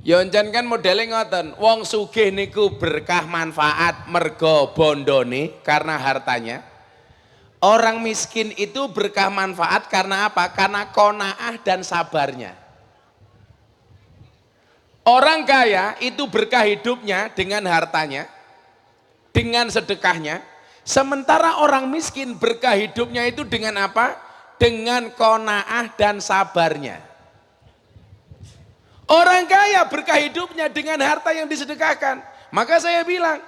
Ya jan kan modele ngoten, wong sugih niku berkah manfaat mergo bondone karena hartanya. Orang miskin itu berkah manfaat karena apa? Karena qanaah dan sabarnya. Orang kaya itu berkah hidupnya dengan hartanya, dengan sedekahnya. Sementara orang miskin berkah hidupnya itu dengan apa? Dengan qanaah dan sabarnya. Orang kaya berkah hidupnya dengan harta yang disedekahkan. Maka saya bilang,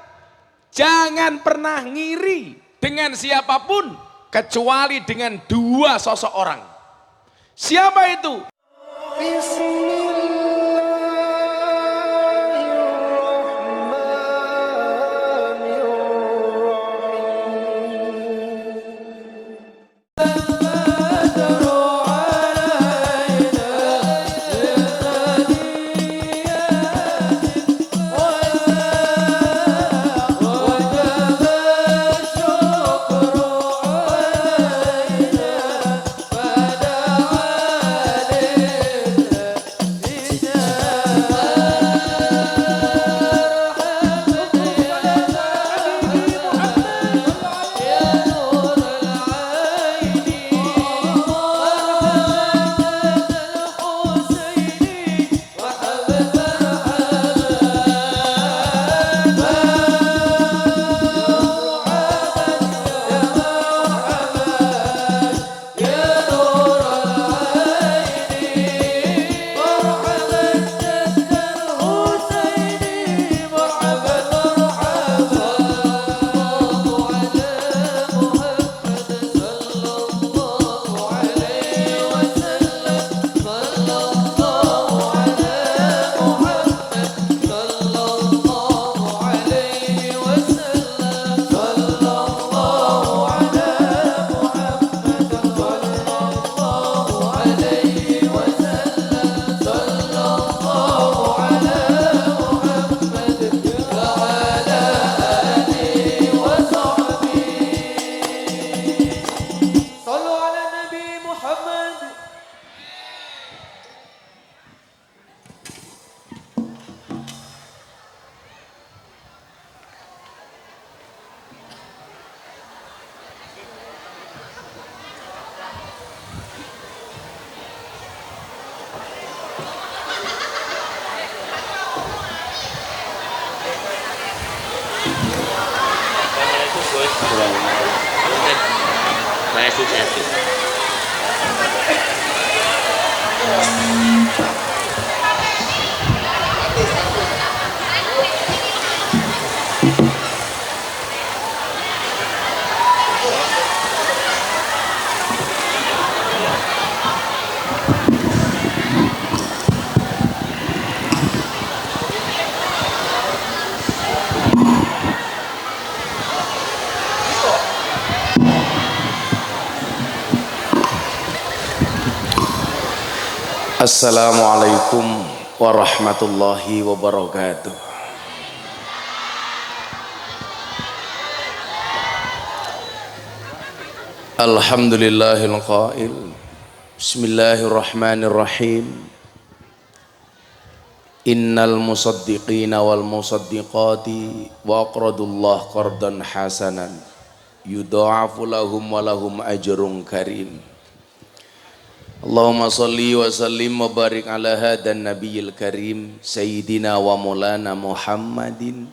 jangan pernah ngiri dengan siapapun kecuali dengan dua sosok orang. Siapa itu? Assalamualaikum warahmatullahi wabarakatuh. Alhamdulillahil qail. Bismillahirrahmanirrahim. Innal musaddiqina wal musaddiqati wa aqradullah qardan hasanan yudha'afu lahum wa lahum ajrun karim. Allahumma salli wa sallim wa barik ala hadan nabiyil karim sayyidina wa maulana Muhammadin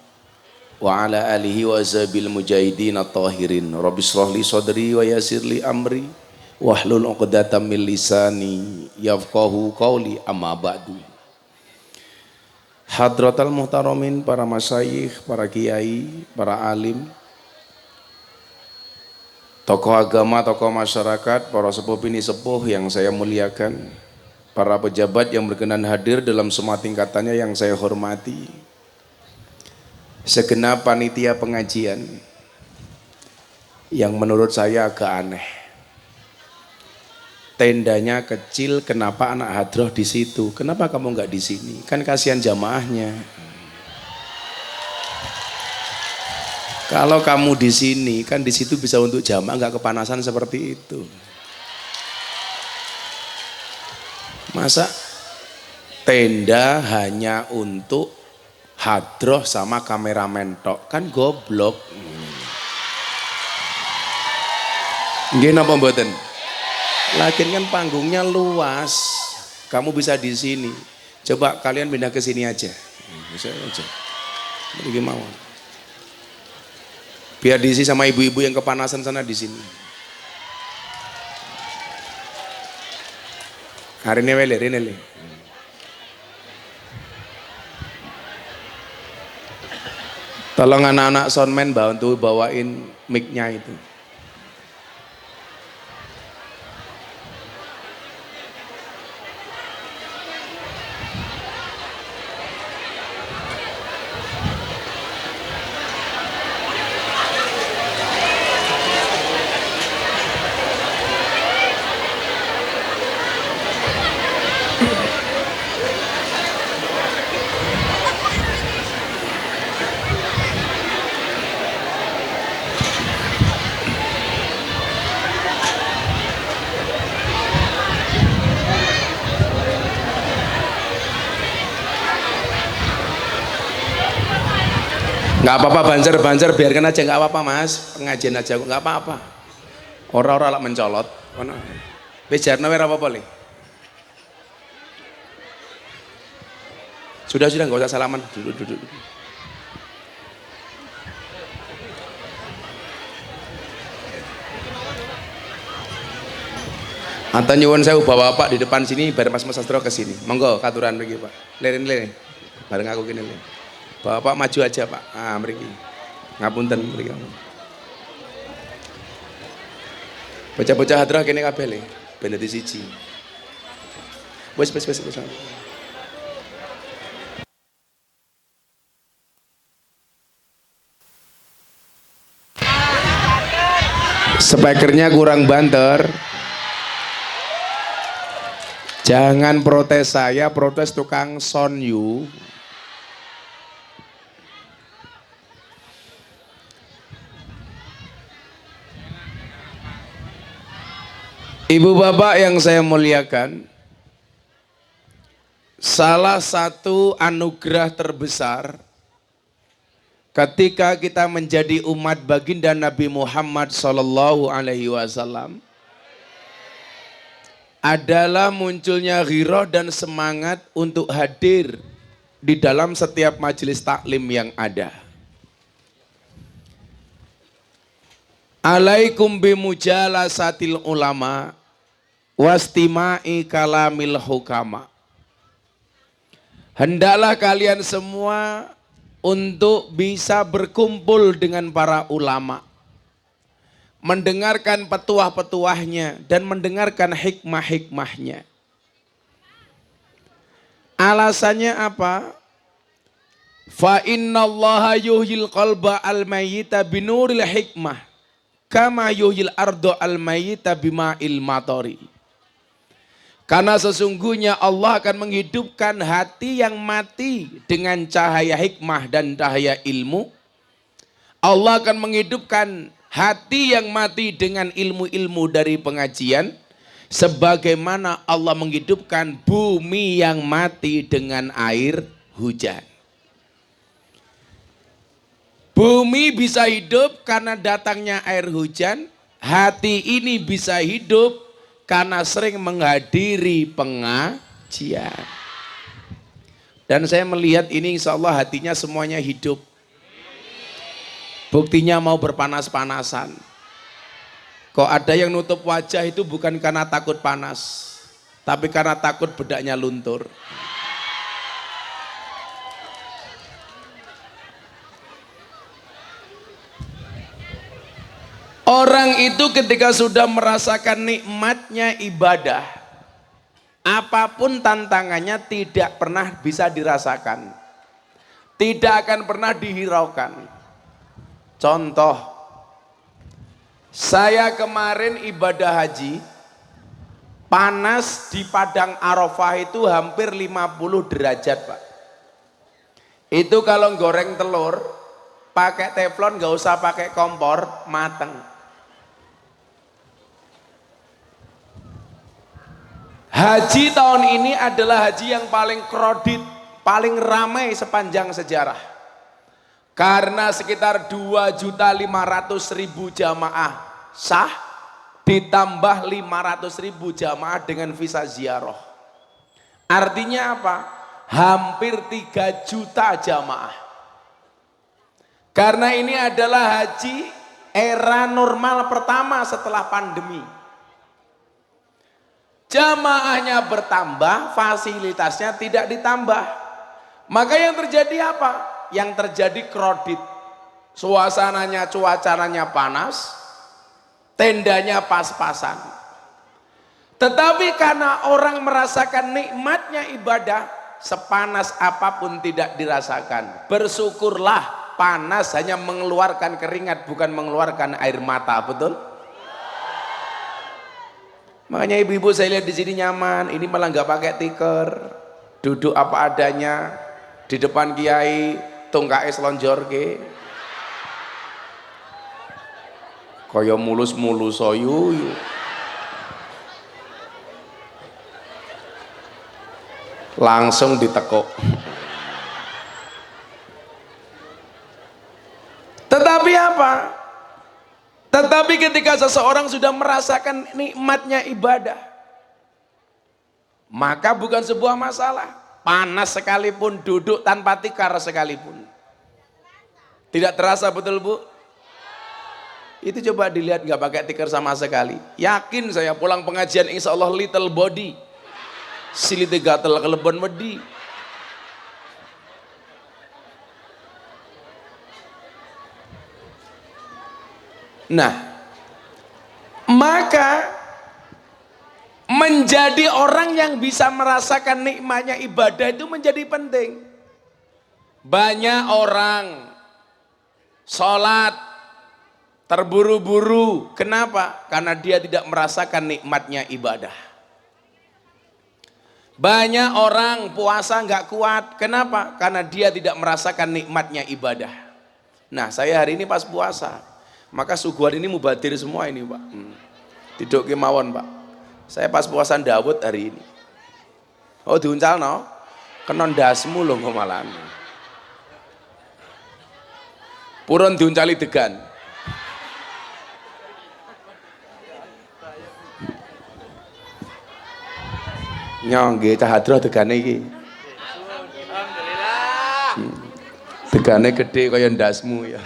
wa ala alihi wa ashabil mujahidin at-tahirin. Rabbi shrah li sadri wa yassir li amri wahlul 'uqdatam min lisani yafqahu qawli, amma ba'du. Hadratal muhtaramin, para masyayikh, para kiai, para alim, tokoh agama, tokoh masyarakat, para sepuh bini sepuh yang saya muliakan, para pejabat yang berkenan hadir dalam semua tingkatannya yang saya hormati, segenap panitia pengajian yang menurut saya agak aneh. Tendanya kecil, kenapa anak hadroh di situ? Kenapa kamu nggak di sini? Kan kasihan jamaahnya. Kalau kamu di sini, kan di situ bisa untuk jamaah, nggak kepanasan seperti itu. Masa tenda hanya untuk hadroh sama kameramen tok, kan goblok. Nggih napa mboten? Lagian kan panggungnya luas, kamu bisa di sini. Coba kalian pindah ke sini aja, bisa aja. Ini gimana? Biar diisi sama ibu-ibu yang kepanasan sana di sini. Hari ini wele, ini le. Tolong anak-anak soundman bantu bawain mic-nya itu. Nggak apa-apa banjar biarkan aja, nggak apa-apa mas, pengajian aja nggak apa-apa. Orang-orang lah mencolot, bejarna wer apa boleh. Sudah nggak usah salaman, duduk. Atau nyuwun saya bapak di depan sini, bareng Mas Sastro ke sini. Monggo katuran pergi pak, lirin, bareng aku gini le. Bapak maju aja pak, mriki ngapunten mriki. Bocah-bocah hadrah kene kabeh le, ben dadi siji. Wis. Speakernya kurang banter. Jangan protes saya, protes tukang sound you. Ibu bapak yang saya muliakan, salah satu anugerah terbesar ketika kita menjadi umat baginda Nabi Muhammad SAW adalah munculnya ghirah dan semangat untuk hadir di dalam setiap majelis taklim yang ada. Alaikum bimujalasatil ulama wastimai kalamil hukama. Hendaklah kalian semua untuk bisa berkumpul dengan para ulama, mendengarkan petuah-petuahnya dan mendengarkan hikmah-hikmahnya. Alasannya apa? Fa innallaha yuhyil qalba al-mayyita binuril hikmah kama yuhyil ardo al-mayyita bima'il matori. Karena sesungguhnya Allah akan menghidupkan hati yang mati dengan cahaya hikmah dan cahaya ilmu. Allah akan menghidupkan hati yang mati dengan ilmu-ilmu dari pengajian. Sebagaimana Allah menghidupkan bumi yang mati dengan air hujan. Bumi bisa hidup karena datangnya air hujan. Hati ini bisa hidup karena sering menghadiri pengajian. Dan saya melihat ini insya Allah hatinya semuanya hidup. Buktinya mau berpanas-panasan. Kok ada yang nutup wajah itu bukan karena takut panas, tapi karena takut bedaknya luntur. Orang itu ketika sudah merasakan nikmatnya ibadah, apapun tantangannya tidak pernah bisa dirasakan, tidak akan pernah dihiraukan. Contoh, saya kemarin ibadah haji, panas di Padang Arafah itu hampir 50 derajat Pak. Itu kalau goreng telur, pakai teflon, gak usah pakai kompor, mateng. Haji tahun ini adalah haji yang paling kredit, paling ramai sepanjang sejarah. Karena sekitar 2.500.000 jamaah sah ditambah 500.000 jamaah dengan visa ziarah. Artinya apa? Hampir 3 juta jamaah. Karena ini adalah haji era normal pertama setelah pandemi. Jamaahnya bertambah, fasilitasnya tidak ditambah. Maka yang terjadi apa? Yang terjadi kredit. Suasananya, cuacanya panas, tendanya pas-pasan. Tetapi karena orang merasakan nikmatnya ibadah, sepanas apapun tidak dirasakan. Bersyukurlah, panas hanya mengeluarkan keringat, bukan mengeluarkan air mata, betul? Makanya ibu-ibu saya lihat di sini nyaman, ini malah nggak pakai tikar, duduk apa adanya, di depan kiai, tungkae selonjorke, kaya mulus-mulus soyu, langsung ditekuk. Tetapi apa? Tetapi ketika seseorang sudah merasakan nikmatnya ibadah, maka bukan sebuah masalah. Panas sekalipun, duduk tanpa tikar sekalipun, tidak terasa, betul Bu? Itu coba dilihat, nggak pakai tikar sama sekali. Yakin saya pulang pengajian insya Allah little body, silite gatel kelebon wedi. Nah, maka menjadi orang yang bisa merasakan nikmatnya ibadah itu menjadi penting. Banyak orang sholat terburu-buru. Kenapa? Karena dia tidak merasakan nikmatnya ibadah. Banyak orang puasa nggak kuat. Kenapa? Karena dia tidak merasakan nikmatnya ibadah. Nah, saya hari ini pas puasa, maka suguhan ini mubadir semua ini Pak. Tidak kemauan Pak. Saya pas puasan Dawud hari ini. Oh diuncal no? Kenon dasmu loh ngomalan. Purun diuncali degan. Nyongge cahadro degane iki. Alhamdulillah. Degane gede kaya ndasmu ya.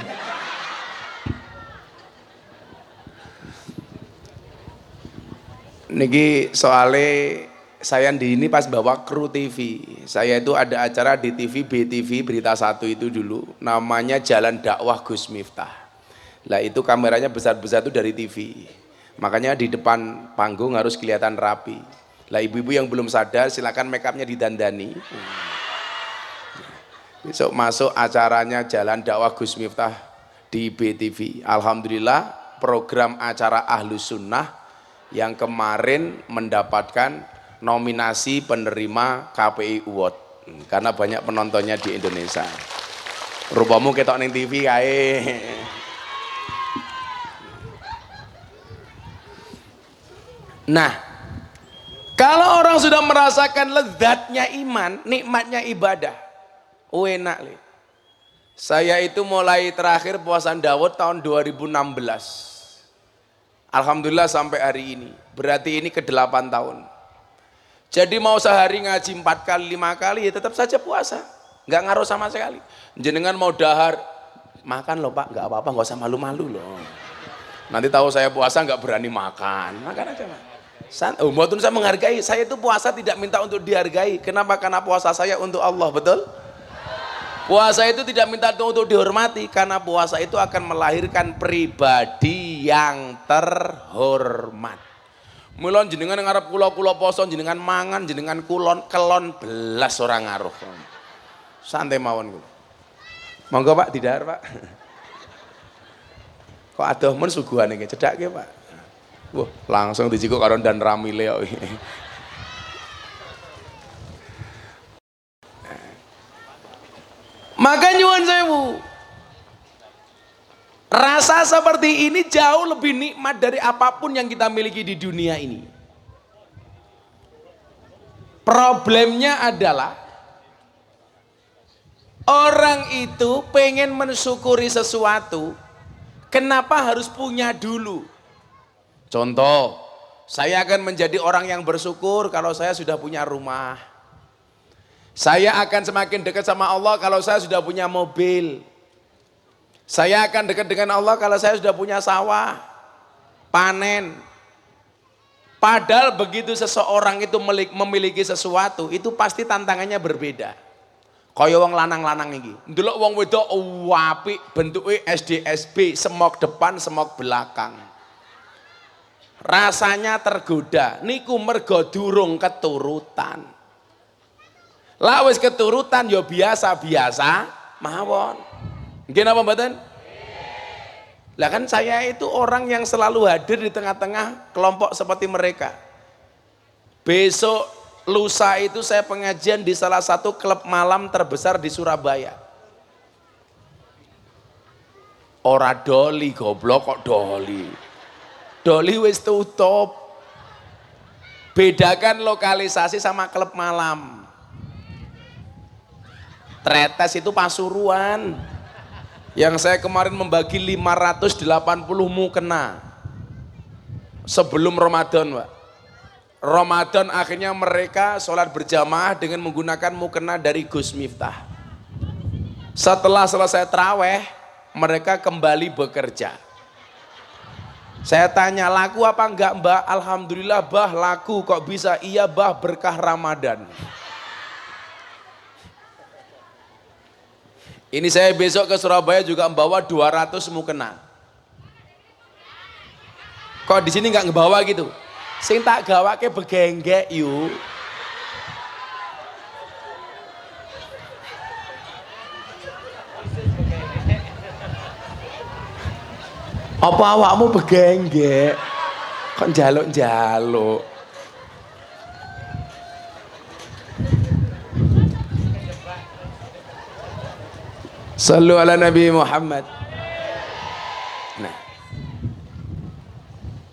Niki soale saya di ini pas bawa kru TV. Saya itu ada acara di TV BTV Berita 1 itu dulu, namanya Jalan Dakwah Gus Miftah. Lah itu kameranya besar-besar itu dari TV. Makanya di depan panggung harus kelihatan rapi. Lah ibu-ibu yang belum sadar silakan make upnya didandani. Besok masuk acaranya Jalan Dakwah Gus Miftah di BTV. Alhamdulillah program acara Ahlus Sunnah yang kemarin mendapatkan nominasi penerima KPI Award karena banyak penontonnya di Indonesia. Rupamu ketok ning TV kae. Nah, kalau orang sudah merasakan lezatnya iman, nikmatnya ibadah, enak le. Saya itu mulai terakhir puasan Dawud tahun 2016. Alhamdulillah sampai hari ini, berarti ini ke-8 tahun. Jadi mau sehari ngaji 4 kali, 5 kali, ya tetap saja puasa. Nggak ngaruh sama sekali. Jenengan mau dahar, makan loh Pak, nggak apa-apa, nggak usah malu-malu loh. Nanti tahu saya puasa nggak berani makan aja Pak. Mboten saya menghargai, saya itu puasa tidak minta untuk dihargai. Kenapa? Karena puasa saya untuk Allah, betul? Puasa itu tidak minta untuk dihormati, karena puasa itu akan melahirkan pribadi yang terhormat. Mulon jenengan ngarep kula poso, jenengan mangan, jenengan kelon belas orang ngaruh. Santai mawon kula. Monggo Pak didahar Pak. Kok adoh men suguhane iki cedhake Pak. Wah, langsung dicikuk karo dan ramile kok. Maka nyuwun sewu, rasa seperti ini jauh lebih nikmat dari apapun yang kita miliki di dunia ini. Problemnya adalah orang itu pengen mensyukuri sesuatu, kenapa harus punya dulu? Contoh, saya akan menjadi orang yang bersyukur kalau saya sudah punya rumah. Saya akan semakin dekat sama Allah kalau saya sudah punya mobil. Saya akan dekat dengan Allah kalau saya sudah punya sawah, panen. Padahal begitu seseorang itu memiliki sesuatu, itu pasti tantangannya berbeda. Kaya wong lanang-lanang iki. Ndelok wong wedok apik, bentuke SDSB, semok depan, semok belakang. Rasanya tergoda, niku mergo durung keturutan. Lah wis keturutan ya biasa-biasa mawon. Nggih napa mboten? Lah kan saya itu orang yang selalu hadir di tengah-tengah kelompok seperti mereka. Besok lusa itu saya pengajian di salah satu klub malam terbesar di Surabaya. Ora doli goblok kok doli. Doli wis tutup. Bedakan lokalisasi sama klub malam. Tretes itu Pasuruan. Yang saya kemarin membagi 580 mukena sebelum Ramadan, Pak. Ramadan akhirnya mereka sholat berjamaah dengan menggunakan mukena dari Gus Miftah. Setelah selesai taraweh, mereka kembali bekerja. Saya tanya, laku apa enggak Mbak? Alhamdulillah Bah laku. Kok bisa? Iya Bah, berkah Ramadan. Ini saya besok ke Surabaya juga membawa 200 mukena. Kok di sini nggak ngebawa gitu? Sing tak gawake begenggek yuk. Apa awakmu begenggek? Kok njaluk-njaluk? Sallu ala Nabi Muhammad. Nah,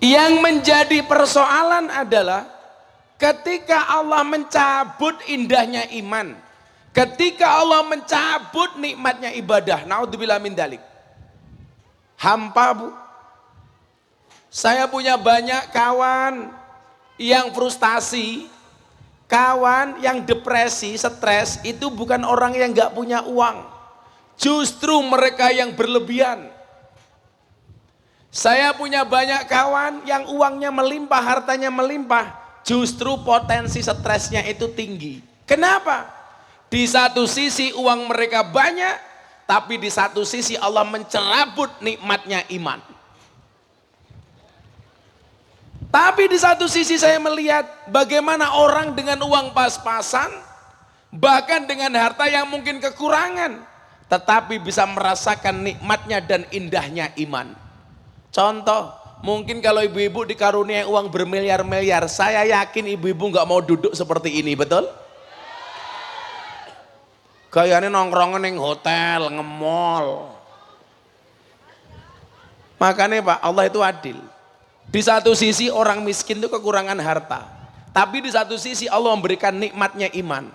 yang menjadi persoalan adalah ketika Allah mencabut indahnya iman, ketika Allah mencabut nikmatnya ibadah, naudzubillah min dalik. Hampa Bu. Saya punya banyak kawan yang frustasi, kawan yang depresi, stres, itu bukan orang yang nggak punya uang. Justru mereka yang berlebihan. Saya punya banyak kawan yang uangnya melimpah, hartanya melimpah. Justru potensi stresnya itu tinggi. Kenapa? Di satu sisi uang mereka banyak, tapi di satu sisi Allah mencerabut nikmatnya iman. Tapi di satu sisi saya melihat bagaimana orang dengan uang pas-pasan, bahkan dengan harta yang mungkin kekurangan, tetapi bisa merasakan nikmatnya dan indahnya iman. Contoh, mungkin kalau ibu-ibu dikaruniai uang bermiliar-miliar, saya yakin ibu-ibu nggak mau duduk seperti ini, betul? Kayaknya nongkrongan yang hotel, nge-mall. Makanya Pak, Allah itu adil. Di satu sisi orang miskin itu kekurangan harta, tapi di satu sisi Allah memberikan nikmatnya iman.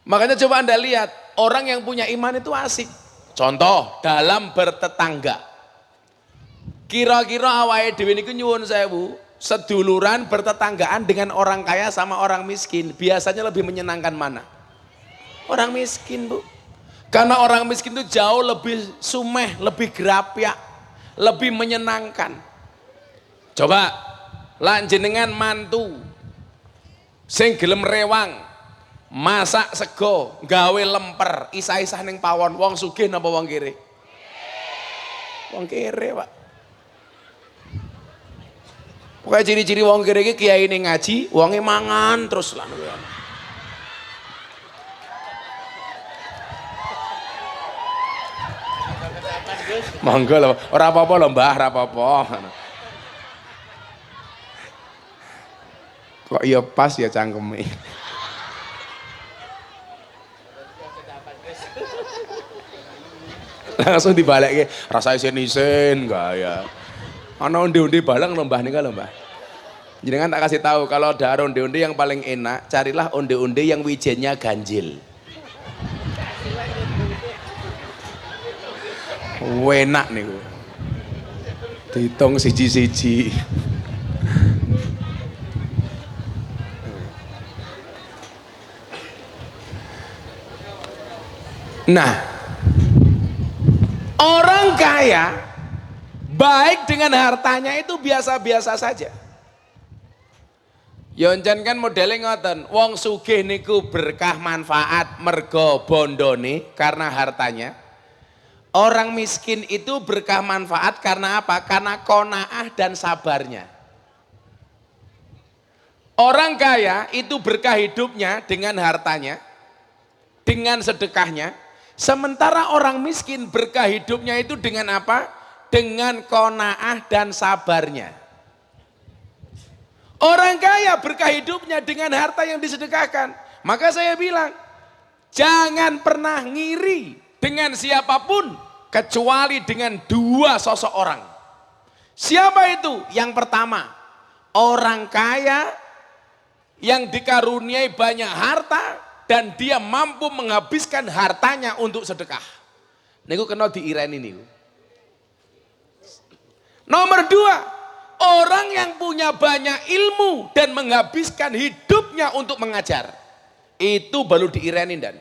Makanya coba Anda lihat, orang yang punya iman itu asik. Contoh, dalam bertetangga. Kira-kira awake dhewe niku nyuwun sewu, seduluran bertetanggaan dengan orang kaya sama orang miskin, biasanya lebih menyenangkan mana? Orang miskin Bu. Karena orang miskin itu jauh lebih sumeh, lebih gerapyak, lebih menyenangkan. Coba, lanjenengan mantu, sing gelem rewang, masak sego, gawe lemper, isah-isah ning pawon, wong sugih napa wong kere? Wong kere, Pak. Pokoknya ciri-ciri wong kere iki kiai ning ngaji, wonge mangan terus lah. Monggo lho, ora apa-apa lho Mbah, ora apa-apa. Kok ya pas ya cangkeme. Langsung dibalik ke rasa isin-isin gak ya. Ana undi-undi balang lho Mbah nika lho Mbah. Jenengan tak kasih tahu kalau ada onde-onde yang paling enak, carilah onde-onde yang wijennya ganjil. Enak niku. Dihitung siji-siji. Nah, orang kaya baik dengan hartanya itu biasa-biasa saja. Yoncen kan modelnya ngoten, wong sugih niku berkah manfaat mergo bondone karena hartanya. Orang miskin itu berkah manfaat karena apa? Karena qanaah dan sabarnya. Orang kaya itu berkah hidupnya dengan hartanya, dengan sedekahnya. Sementara orang miskin berkah hidupnya itu dengan apa? Dengan qanaah dan sabarnya. Orang kaya berkah hidupnya dengan harta yang disedekahkan. Maka saya bilang, jangan pernah ngiri dengan siapapun kecuali dengan dua sosok orang. Siapa itu? Yang pertama, orang kaya yang dikaruniai banyak harta dan dia mampu menghabiskan hartanya untuk sedekah. Niku kena diireni niku. Nomor dua, orang yang punya banyak ilmu dan menghabiskan hidupnya untuk mengajar. Itu baru diirenin dan.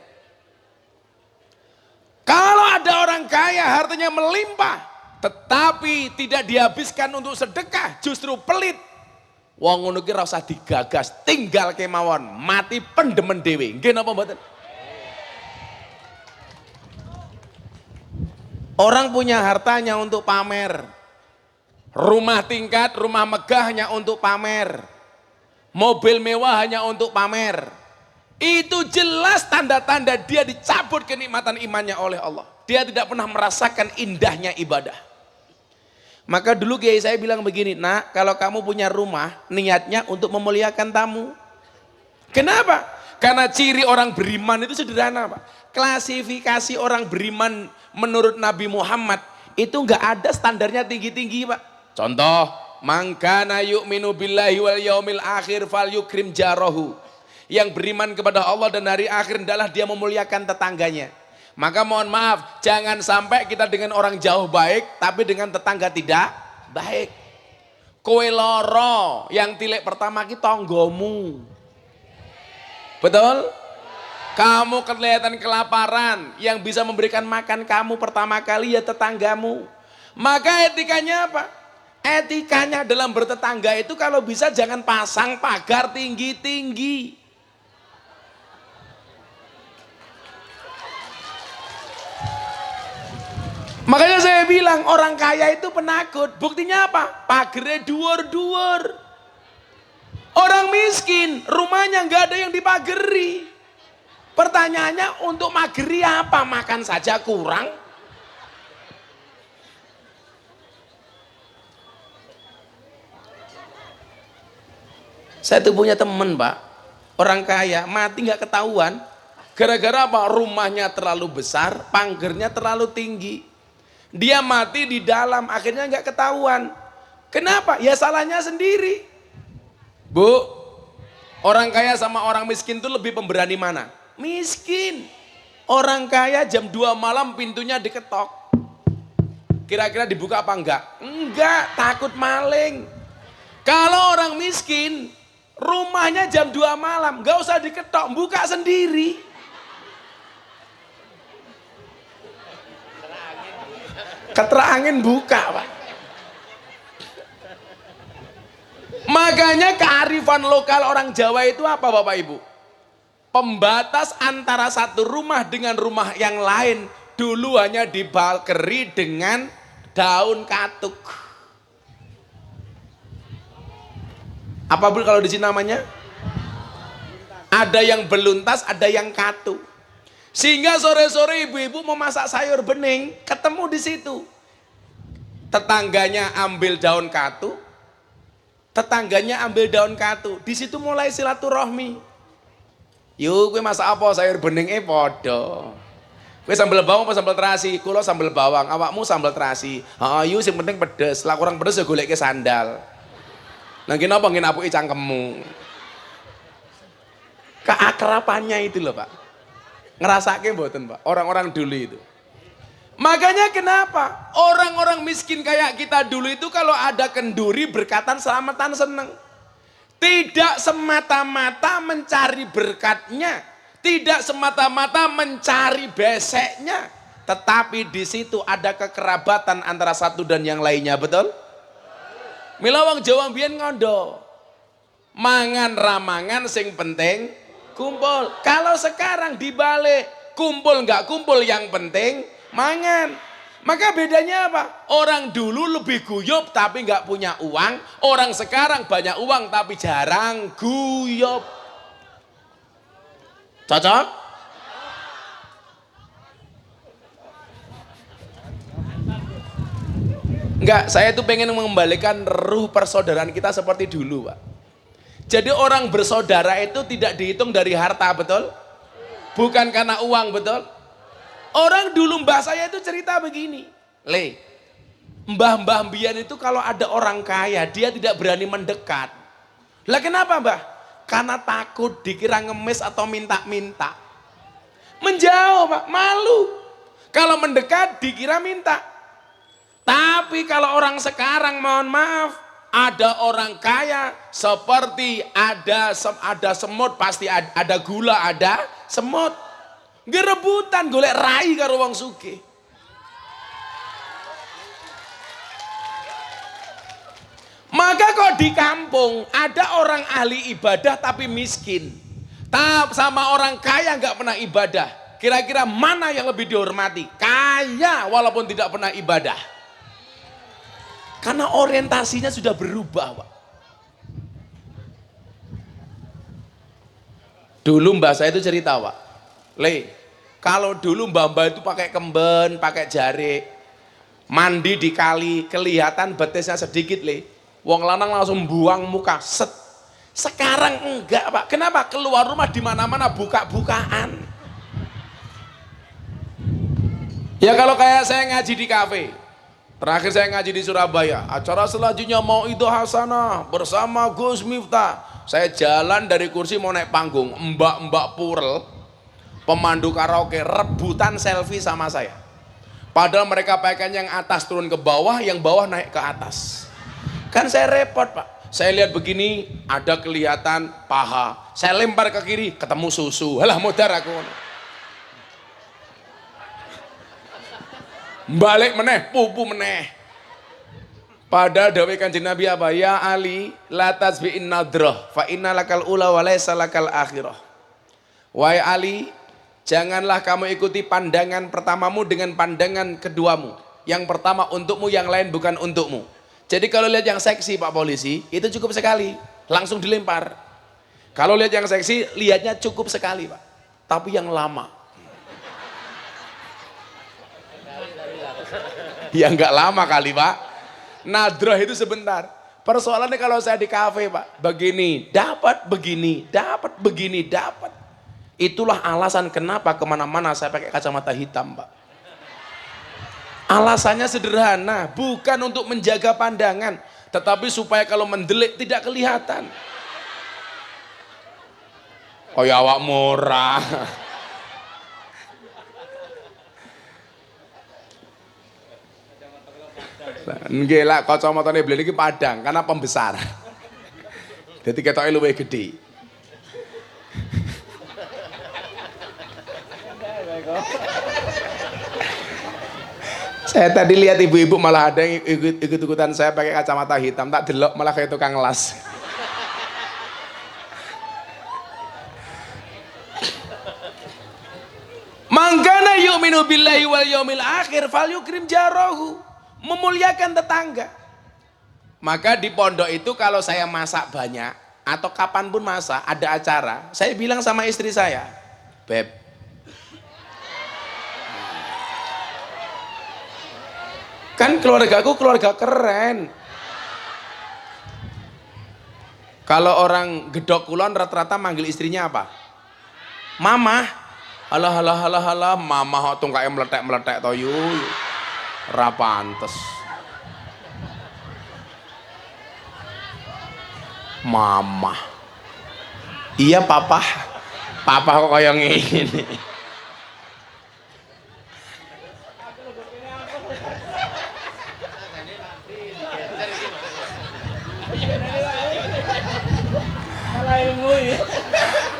Kalau ada orang kaya hartanya melimpah, tetapi tidak dihabiskan untuk sedekah, justru pelit. Wong ngono ki ora usah digagas, tinggal kemawon, mati pendemen dhewe. Nggih napa mboten? Orang punya hartanya untuk pamer. Rumah tingkat, rumah megah hanya untuk pamer. Mobil mewah hanya untuk pamer. Itu jelas tanda-tanda dia dicabut kenikmatan imannya oleh Allah. Dia tidak pernah merasakan indahnya ibadah. Maka dulu kiai saya bilang begini, nak, kalau kamu punya rumah, niatnya untuk memuliakan tamu. Kenapa? Karena ciri orang beriman itu sederhana, Pak. Klasifikasi orang beriman menurut Nabi Muhammad itu nggak ada standarnya tinggi-tinggi, Pak. Contoh, man kana yu'minu billahi wal yaumil akhir fal yukrim jarahu. Yang beriman kepada Allah dan hari akhir hendaklah dia memuliakan tetangganya. Maka mohon maaf, jangan sampai kita dengan orang jauh baik tapi dengan tetangga tidak baik. Kowe loro, yang tilik pertama ki tanggomu. Betul? Kamu kelihatan kelaparan, yang bisa memberikan makan kamu pertama kali ya tetanggamu. Maka etikanya apa? Etikanya dalam bertetangga itu kalau bisa jangan pasang pagar tinggi-tinggi. Makanya saya bilang orang kaya itu penakut. Buktinya apa? Pagernya dhuwur-dhuwur. Orang miskin rumahnya nggak ada yang dipageri. Pertanyaannya untuk mageri apa? Makan saja kurang. Saya tuh punya temen, Pak, orang kaya mati nggak ketahuan. Gara-gara apa? Rumahnya terlalu besar, pagernya terlalu tinggi. Dia mati di dalam, akhirnya nggak ketahuan. Kenapa? Ya salahnya sendiri. Bu, orang kaya sama orang miskin itu lebih pemberani mana? Miskin. Orang kaya jam 2 malam pintunya diketok. Kira-kira dibuka apa enggak? Enggak, takut maling. Kalau orang miskin, rumahnya jam 2 malam, nggak usah diketok, buka sendiri. Keterangin buka, Pak. Makanya kearifan lokal orang Jawa itu apa, Bapak Ibu? Pembatas antara satu rumah dengan rumah yang lain dulu hanya dibakeri dengan daun katuk. Apa Bu kalau di sini namanya? Ada yang beluntas, ada yang katuk. Sehingga sore-sore ibu-ibu mau masak sayur bening, ketemu di situ. Tetangganya ambil daun katu, tetangganya ambil daun katu. Di situ mulai silaturahmi. Yuk, gue masak apa? Sayur bening podo. Gue sambal bawang apa sambal terasi? Kulo sambal bawang, awakmu sambal terasi. Yuk, yang penting pedes. Lah kurang pedes ya golek ke sandal. Nang kenapa ngenapuki cangkemmu? Keakrapannya itu loh Pak. Ngerasake mboten Pak, orang-orang dulu itu. Makanya kenapa orang-orang miskin kayak kita dulu itu kalau ada kenduri berkatan selamatan seneng. Tidak semata-mata mencari berkatnya, tidak semata-mata mencari beseknya, tetapi di situ ada kekerabatan antara satu dan yang lainnya, betul? Mila wong Jawa mbiyen ngondo. Mangan ramangan sing penting kumpul. Kalau sekarang dibalik, kumpul nggak kumpul yang penting mangan. Maka bedanya apa? Orang dulu lebih guyup tapi nggak punya uang. Orang sekarang banyak uang tapi jarang guyup. Cocok? Enggak, saya tuh pengen mengembalikan ruh persaudaraan kita seperti dulu Pak. Jadi orang bersaudara itu tidak dihitung dari harta, betul? Bukan karena uang, betul? Orang dulu mbah saya itu cerita begini, mbah-mbah mbiyen itu kalau ada orang kaya dia tidak berani mendekat. Lah kenapa mbah? Karena takut dikira ngemis atau minta-minta. Menjauh Pak, malu. Kalau mendekat dikira minta. Tapi kalau orang sekarang mohon maaf, ada orang kaya seperti ada semut pasti ada gula, ada semut. Gerebutan golek rai karo wong sugih. Maka kok di kampung ada orang ahli ibadah tapi miskin, sama orang kaya nggak pernah ibadah. Kira-kira mana yang lebih dihormati? Kaya walaupun tidak pernah ibadah. Karena orientasinya sudah berubah, Pak. Dulu mbah saya itu cerita, Pak. Kalau dulu mbah-mbah itu pakai kemben, pakai jari, mandi di kali, kelihatan betisnya sedikit, wong lanang langsung buang muka, set. Sekarang enggak, Pak. Kenapa? Keluar rumah di mana-mana buka-bukaan. Ya kalau kayak saya ngaji di kafe. Terakhir saya ngaji di Surabaya. Acara selanjutnya mau itu Hasanah bersama Gus Miftah. Saya jalan dari kursi mau naik panggung, mbak-mbak purel, pemandu karaoke rebutan selfie sama saya. Padahal mereka pengen yang atas turun ke bawah, yang bawah naik ke atas. Kan saya repot, Pak. Saya lihat begini, ada kelihatan paha. Saya lempar ke kiri, ketemu susu. Halah modar aku. Balik meneh, pupu meneh. Padahal dawuh Kanjeng Nabi apa? Ya Ali, la tasbi'in nadrah, fa inna lakal ula wa laysa lakal akhirah. Wahai Ali, janganlah kamu ikuti pandangan pertamamu dengan pandangan keduamu. Yang pertama untukmu, yang lain bukan untukmu. Jadi kalau lihat yang seksi Pak Polisi, itu cukup sekali, langsung dilempar. Kalau lihat yang seksi, lihatnya cukup sekali Pak. Tapi yang lama. Ya enggak lama kali Pak. Nadroh itu sebentar. Persoalannya kalau saya di kafe Pak, begini, dapat begini, dapat begini, dapat. Itulah alasan kenapa kemana-mana saya pakai kacamata hitam Pak. Alasannya sederhana, bukan untuk menjaga pandangan, tetapi supaya kalau mendelik tidak kelihatan. Oh ya awak murah. Nggih lah kacamatane beli iki padang karena pembesar. Jadi ketoke luwih gede. Saya tadi lihat ibu-ibu malah ada yang ikut-ikutan saya pakai kacamata hitam, tak delok malah kayak tukang las. Mangkana yu'minu billahi wal yaumil akhir falyukrim jarahu. Memuliakan tetangga. Maka di pondok itu kalau saya masak banyak atau kapanpun masak ada acara, saya bilang sama istri saya, Beb, kan keluargaku keluarga keren. Kalau orang gedok kulon rata-rata manggil istrinya apa? Mama. Halah, mama tung kayak meletek toyu. Ra pantes. Mama. Iya papa. Papa kok kayak ngene.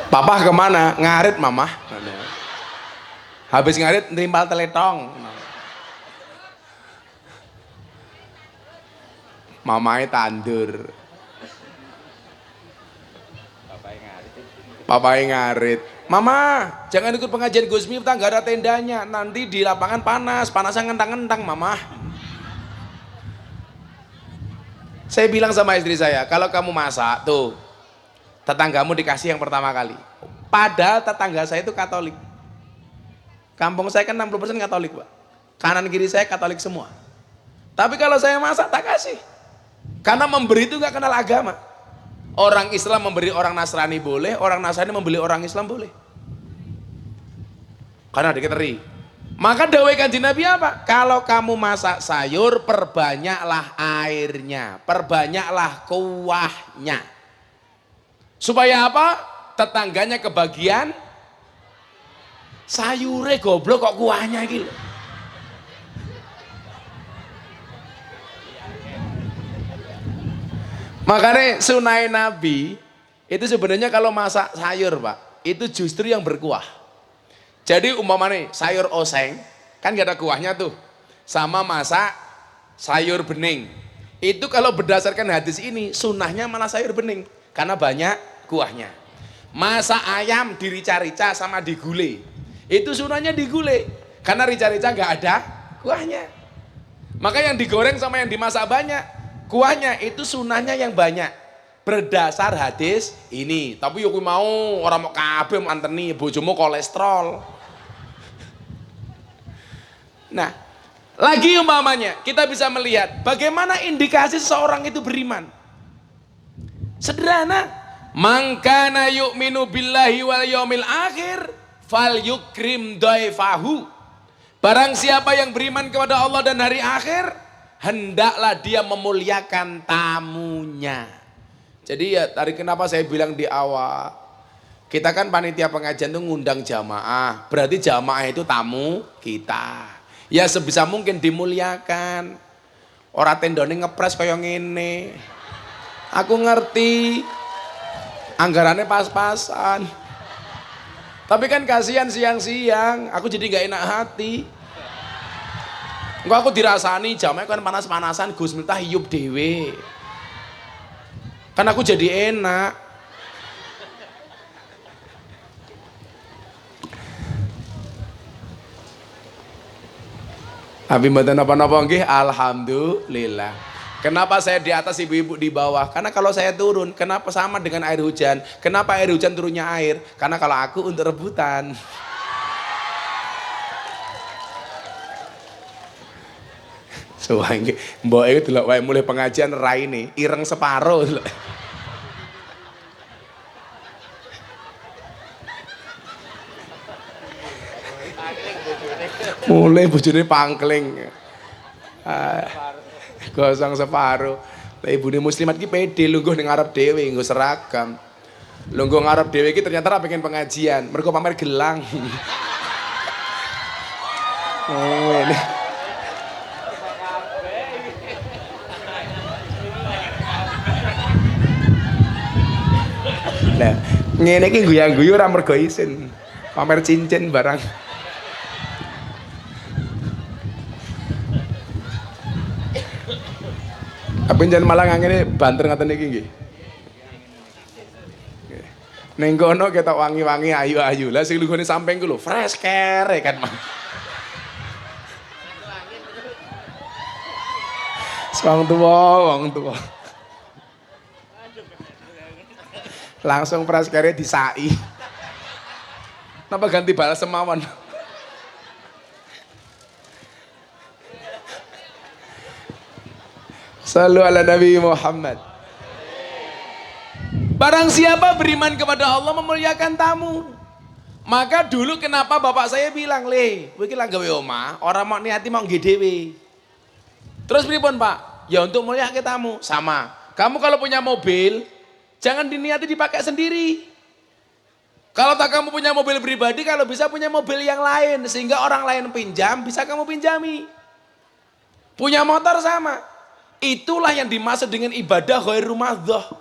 Papa kemana? Ngarit mama. Habis ngarit nerimbal teletong. Mamai tandur. Papai ngarit. Mama, jangan ikut pengajian Gus Miftah, nggak ada tendanya. Nanti di lapangan panas, panasnya ngentang-ngentang, mama. Saya bilang sama istri saya, kalau kamu masak tuh, tetanggamu dikasih yang pertama kali. Padahal tetangga saya itu Katolik. Kampung saya kan 60% Katolik, Pak. Kanan kiri saya Katolik semua. Tapi kalau saya masak tak kasih. Karena memberi itu nggak kenal agama. Orang Islam memberi orang Nasrani boleh, orang Nasrani membeli orang Islam boleh. Karena diketeri. Maka dawai kanjeng Nabi apa? Kalau kamu masak sayur, perbanyaklah airnya, perbanyaklah kuahnya. Supaya apa? Tetangganya kebagian sayure goblok kok kuahnya gitu. Makanya sunai Nabi itu sebenarnya kalau masak sayur Pak, itu justru yang berkuah. Jadi umpamanya sayur oseng, kan gak ada kuahnya tuh. Sama masak sayur bening. Itu kalau berdasarkan hadis ini, sunnahnya malah sayur bening. Karena banyak kuahnya. Masak ayam dirica-rica sama digulai. Itu sunnahnya digulai. Karena rica-rica gak ada kuahnya. Maka yang digoreng sama yang dimasak banyak. Kuahnya itu sunahnya yang banyak berdasar hadis ini. Tapi yo mau orang mau kabeh anteni bojomu kolesterol. Nah, lagi umpamanya kita bisa melihat bagaimana indikasi seseorang itu beriman. Sederhana, mangkana yu'minu billahi wal yaumil akhir fal yukrim daifahu. Barang siapa yang beriman kepada Allah dan hari akhir, hendaklah dia memuliakan tamunya. Jadi ya tadi kenapa saya bilang di awal, kita kan panitia pengajian tuh ngundang jamaah, berarti jamaah itu tamu kita. Ya sebisa mungkin dimuliakan. Ora tendone ngepres kaya ngene. Aku ngerti anggarannya pas-pasan. Tapi kan kasihan siang-siang, aku jadi gak enak hati. Enggak, aku dirasani jamnya kan panas-panasan Gus Miftah hiup dewe. Kan aku jadi enak. Tapi mboten napa-napa nggih, alhamdulillah. Kenapa saya di atas, ibu-ibu di bawah? Karena kalau saya turun, kenapa sama dengan air hujan? Kenapa air hujan turunnya air? Karena kalau aku untuk rebutan. Soalnya mbok itu delok wae mulai pengajian raine ireng separo. Mulai bojone pangkling. Gosong separo. Lah ibune muslimat ki pede lungguh ning ngarep dhewe nggo seragam. Lungguh ngarep dhewe ki ternyata ra pengen pengajian, mergo pamer gelang. Oh, ini. Nah, ngene iki guyang-guyu ora mergo isin. Pamer cincin barang. Tapi jangan malah ngene banter ngaten iki nggih. Ning kono ketok wangi-wangi ayu-ayu. Lah sing lunggone samping ku lho fresh care kan. Wong tuwa. Langsung praskare disai. Napa ganti balas semawan? Sallu ala Nabi Muhammad. Barang siapa beriman kepada Allah memuliakan tamu. Maka dulu kenapa bapak saya bilang, "Le, kowe iki lak gawe omah, ora mau niati mau nggih dhewe." Terus pripun, Pak? Ya untuk muliakan tamu. Sama. Kamu kalau punya mobil, Jangan diniati dipakai sendiri. Kalau tak kamu punya mobil pribadi, kalau bisa punya mobil yang lain. Sehingga orang lain pinjam, bisa kamu pinjami. Punya motor sama. Itulah yang dimaksud dengan ibadah ghairu madhdhah.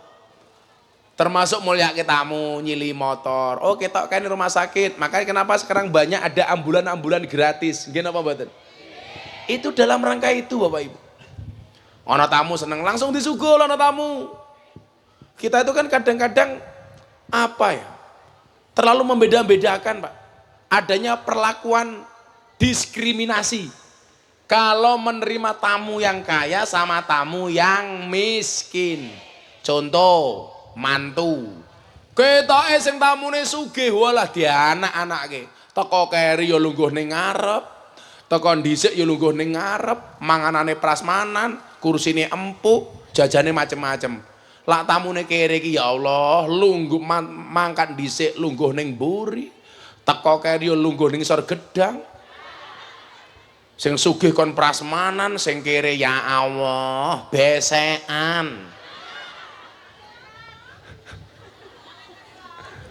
Termasuk mulia tamu, nyili motor. Oh kita kan rumah sakit. Makanya kenapa sekarang banyak ada ambulan-ambulan gratis. Gini apa mboten? Itu dalam rangka itu Bapak Ibu. Ono tamu seneng langsung disugul ono tamu. Kita itu kan kadang-kadang apa ya? Terlalu membeda-bedakan Pak. Adanya perlakuan diskriminasi. Kalau menerima tamu yang kaya sama tamu yang miskin. Contoh, mantu. Ketoke sing tamune sugih walah dianak-anake. Teko keri ya lungguh ning ngarep. Teko dhisik ya lungguh ning ngarep, manganane prasmanan, kursine empuk, jajane macem-macem. Lak tamune kere iki ya Allah, lungguh mangkat dhisik lungguh ning mburi. Teko keri ya lungguh ning sor gedang. Sing sugih kon prasmanan, sing kere ya Allah, besekan.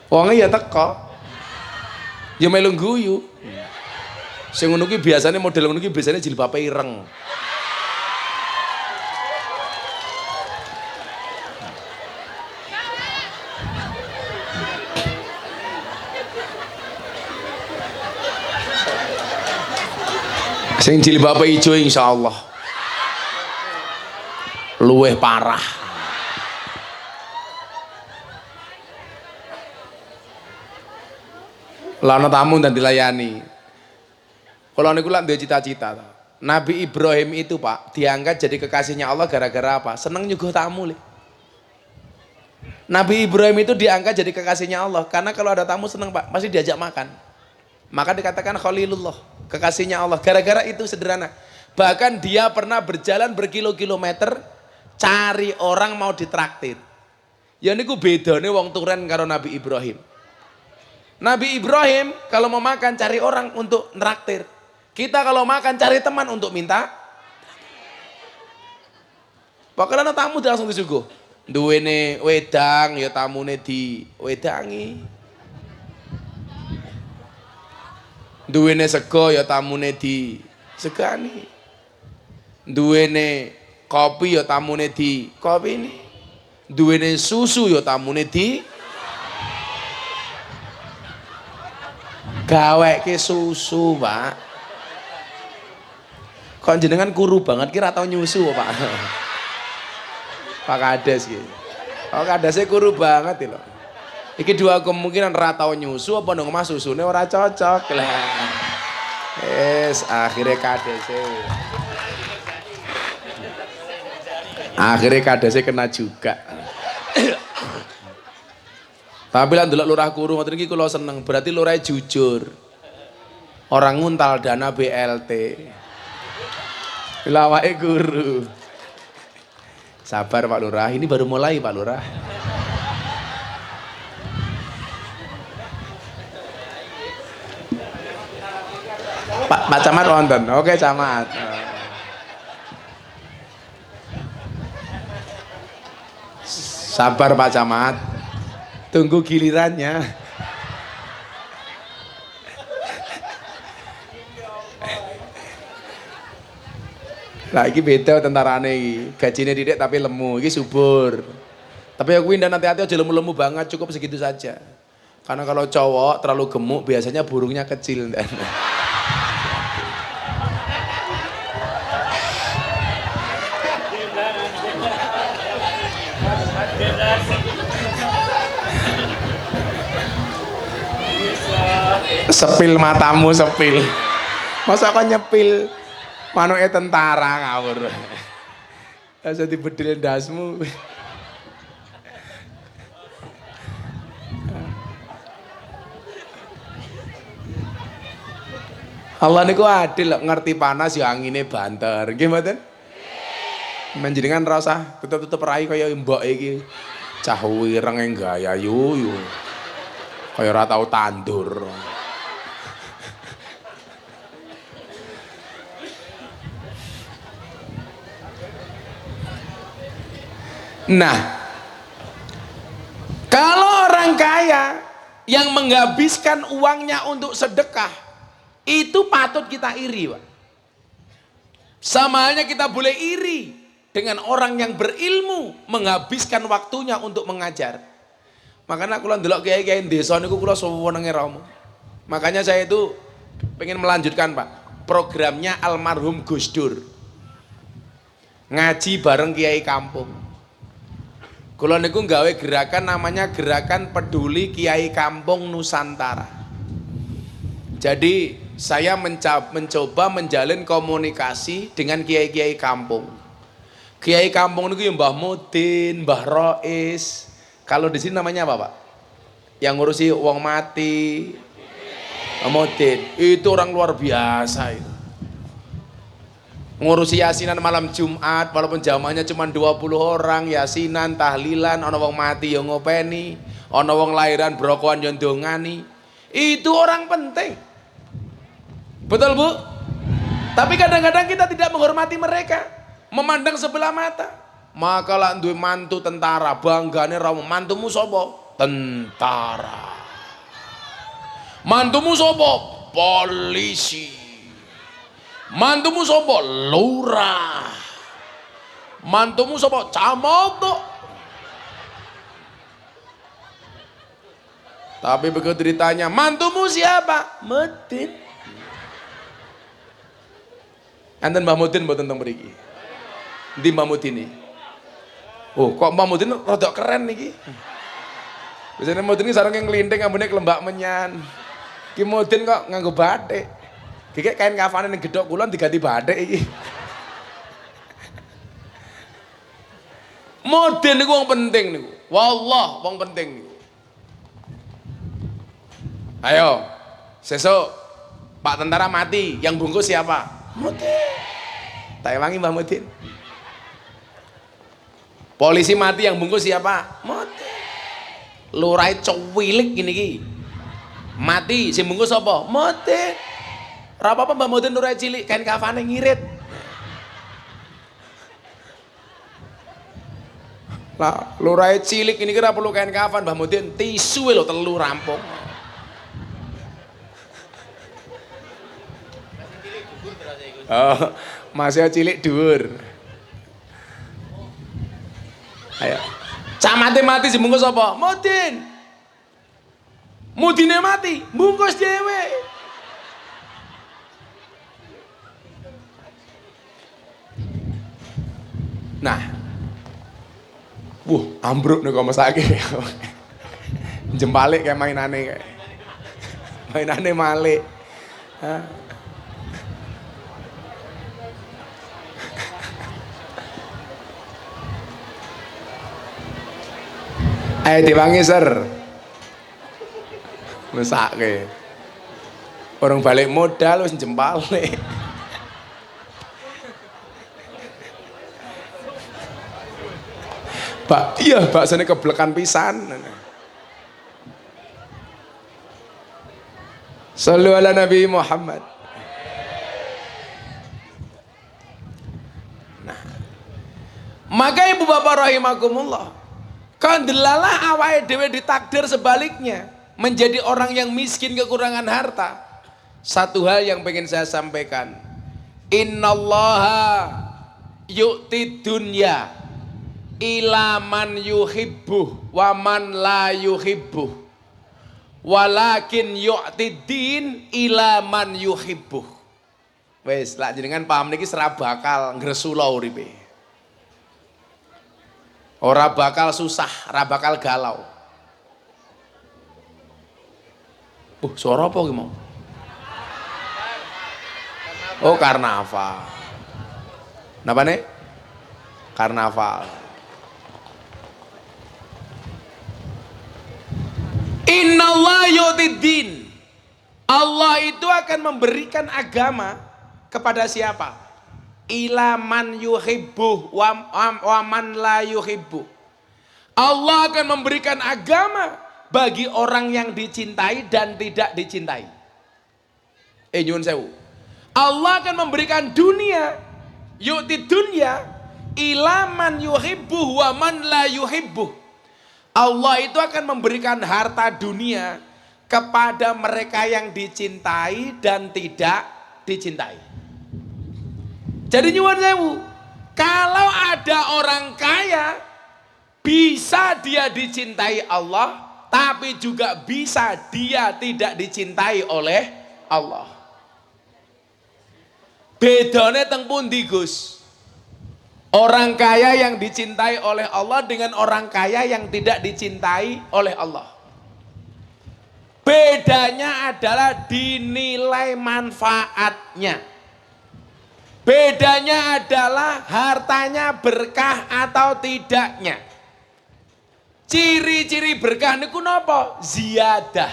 Wonge ya teko. Ya melu guyu. Sing ngono ki biasane model ngono ki biasane jilbabe ireng. Sing jilbabe ijo insyaallah luweh parah. Lana tamu dan dilayani. Kalau niku lak duwe cita-cita. Nabi Ibrahim itu Pak diangkat jadi kekasihnya Allah gara-gara apa? Seneng nyuguh tamu. Nabi Ibrahim itu diangkat jadi kekasihnya Allah karena kalau ada tamu seneng Pak, pasti diajak makan. Maka dikatakan Khalilullah, kekasihnya Allah. Gara-gara itu sederhana. Bahkan dia pernah berjalan berkilo-kilometer cari orang mau ditraktir. Ya niku bedane wong turen karo Nabi Ibrahim. Nabi Ibrahim kalau mau makan cari orang untuk nraktir. Kita kalau makan cari teman untuk minta. Pokoknya tamu langsung disuguh. Duwene wedang ya tamune di wedangi. Duwene sego ya tamune di segani. Duwene kopi ya tamune di kopi ini. Duwene susu ya tamune di gaweke susu Pak. Kok jenengan kuru banget kira tau nyusu Pak. Pak Kades gitu. Oh Kadesnya kuru banget loh. Iki dua kemungkinan ra tau nyusu apa nang omah susune ora cocok lah. Akhirnya Kadesnya. Akhirnya Kadesnya kena juga. Tapi lah ndelok lurah kuru ngoten iki kula seneng, berarti lurah jujur. Orang nguntal dana BLT. Lawake guru. Sabar Pak Lurah, ini baru mulai Pak Lurah. Pak Camat wonten. Oke Camat. Sabar Pak Camat. Tunggu gilirannya. Lah iki beda tentarane iki. Gajine didik tapi lemu, iki subur. Tapi aku indah hati-hati aja lemu-lemu banget, cukup segitu saja. Karena kalau cowok terlalu gemuk biasanya burungnya kecil. Sepil matamu sepil. Masa kok nyepil manuke tentara ngawur. Asa dibedil ndasmu. Allah niku adil, ngerti panas ya angine banter. Nggih mboten? Menjenengan ra usah tutup-tutup rai kaya mbok iki. Cah wireng gaya yuyu. Kaya ora tau tandur. Nah, Orang kaya yang menghabiskan uangnya untuk sedekah itu patut kita iri, Pak. Sama halnya kita boleh iri dengan orang yang berilmu menghabiskan waktunya untuk mengajar. Makanya kula ndelok kiai-kiai desa niku kula suwenenge romo. Makanya saya itu pengen melanjutkan, Pak, programnya almarhum Gus Dur. Ngaji bareng kiai kampung. Kula niku nggawe gerakan namanya Gerakan Peduli Kiai Kampung Nusantara. Jadi saya mencoba menjalin komunikasi dengan kiai-kiai kampung. Kiai kampung niku ya Mbah Mudin, Mbah Rois. Kalau di sini namanya apa, Pak? Yang ngurusi wong mati. Mudin. Itu orang luar biasa itu. Ngurusi yasinan malam Jumat walaupun jamannya cuma 20 orang, yasinan, tahlilan, ana wong mati yang ngopeni, ana wong lahiran brokoan yang ndongani. Itu orang penting. Betul, Bu? Tapi kadang-kadang kita tidak menghormati mereka, memandang sebelah mata. Maka lah duwe mantu tentara, banggane ra mantumu sapa? Tentara. Mantumu sapa? Polisi. Mantumu sapa? Lurah. Mantumu sapa? Camat. Tapi begitu ditanya, mantumu siapa? Mudin. Enten Mbah Mudin mboten teng mriki. Ndi Mbah Mudin iki? Oh, kok Mbah Mudin rada keren niki. Biasanya Mudin iki sarenge nglinting ambune kelembak menyan. Ki Mudin kok nganggo batik. Iki kain kafane ning gedhok kula diganti batik iki. Mudin niku wong penting niku. Wallah wong penting niku. Ayo, sesuk Pak tentara mati, yang bungkus siapa? Mudin. Tak ewangi Mbah Mudin. Polisi mati yang bungkus siapa? Mudin. Lurah cuwilik gini ki. Mati sing bungkus apa? Mudin. Ora apa-apa Mbah Mudin lurah cilik kain kafane ngirit. Lah lurah cilik ini kira perlu kain kafan Mbah Mudin tisu lho telu rampung. Oh, masih cilik dhuwur. Ayo. Camate mati sing bungkus apa? Mudin. Mudine mati, bungkus dhewe. Nah. Ambruk nih kok mesake. Jempalik kayak mainane kayak. Mainane malik. Hah? Ayo diwangi ser. Mesake. Orang balik modal wis jempalik. Pak, iya baksane keblekan pisan. Shallu ala Nabi Muhammad. Nah. Maka Ibu Bapak rahimakumullah, kandelalah awake dhewe ditakdir sebaliknya menjadi orang yang miskin kekurangan harta. Satu hal yang pengen saya sampaikan. Innallaha yu'ti dunya ila man yuhibbuh wa man la yuhibbuh walakin yu'ti din ila man yuhibbuh. Wes lak jenengan paham niki ora bakal ngresula uripe. Ora bakal susah, ora bakal galau. Suara apa ki mau? Oh, karnaval. Napa nih? Karnaval. Innallaha yu'tiddin. Allah itu akan memberikan agama kepada siapa? Ila man yuhibbuh wa man la yuhibbuh. Allah akan memberikan agama bagi orang yang dicintai dan tidak dicintai. Nyuwun sewu. Allah akan memberikan dunia, yu'ti dunya ila man yuhibbuh wa man la yuhibbuh. Allah itu akan memberikan harta dunia kepada mereka yang dicintai dan tidak dicintai. Jadi nyuwun sewu, kalau ada orang kaya bisa dia dicintai Allah, tapi juga bisa dia tidak dicintai oleh Allah. Bedane teng pundi Gus? Orang kaya yang dicintai oleh Allah dengan orang kaya yang tidak dicintai oleh Allah. Bedanya adalah dinilai manfaatnya. Bedanya adalah hartanya berkah atau tidaknya. Ciri-ciri berkah niku napa? Ziyadah.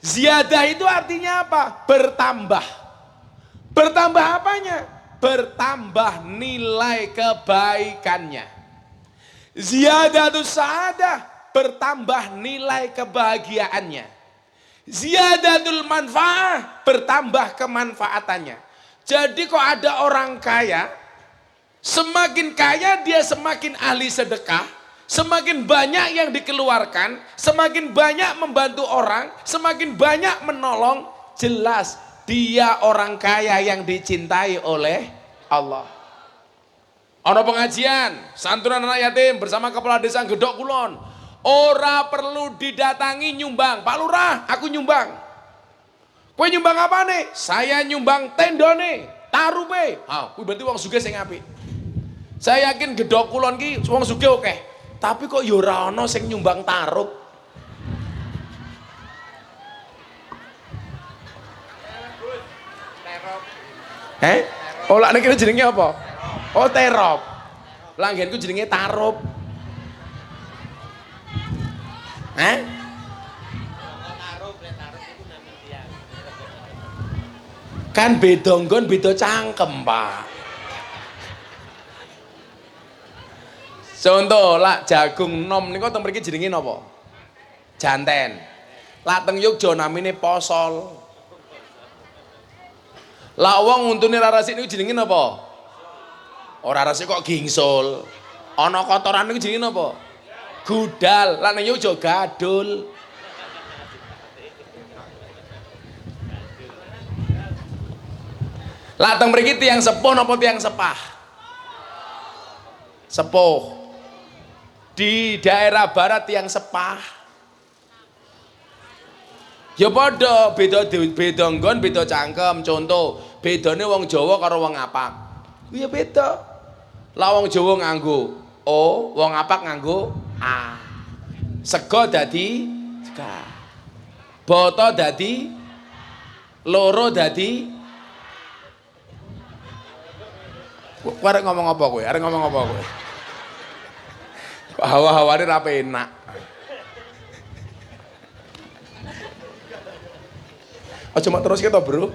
Ziyadah itu artinya apa? Bertambah. Bertambah apanya? Bertambah nilai kebaikannya. Ziyadatus sa'adah, bertambah nilai kebahagiaannya. Ziyadatul manfaah, bertambah kemanfaatannya. Jadi kok ada orang kaya, semakin kaya dia semakin ahli sedekah, semakin banyak yang dikeluarkan, semakin banyak membantu orang, semakin banyak menolong, jelas dia orang kaya yang dicintai oleh Allah. Ono pengajian, santunan anak yatim bersama kepala desa Gedok Kulon. Ora perlu didatangi nyumbang, Pak Lurah, aku nyumbang. Kowe nyumbang apa nih? Saya nyumbang tendone, tarupe. Kuwi berarti wong sugih sing apik. Saya yakin Gedok Kulon ki wong sugih oke. Tapi kok ya ora ana sing nyumbang tarup. Oh lak niki jenenge apa? Oh terop. Langgenku jenenge tarup. Kan beda nggon beda cangkem, Pak. Contoh lak jagung nom niku teng mriki jenenge napa? Janten. Lak teng Yogya namine posol. Lah wong untune rarasik niku jenenge napa? Ora rarasik kok gingsul. Ana kotoran niku jenenge napa? Gudal. Lah nang Yogya gadul. Lah teng mriki tiyang sepuh napa tiyang sepah? Sepuh. Di daerah barat tiyang sepah. Ya padha, beda nggon, beda cangkem. Contoh, bedane wong Jawa karo wong Apak. Ya beda. Lah wong Jawa nganggo O, wong Apak nganggo A. Sego dadi sega. Boto dadi loro dadi. Kowe arek ngomong apa kowe? Arek ngomong apa kowe? Hawa-hawane ra penak. Aja mak terus kita, Bro.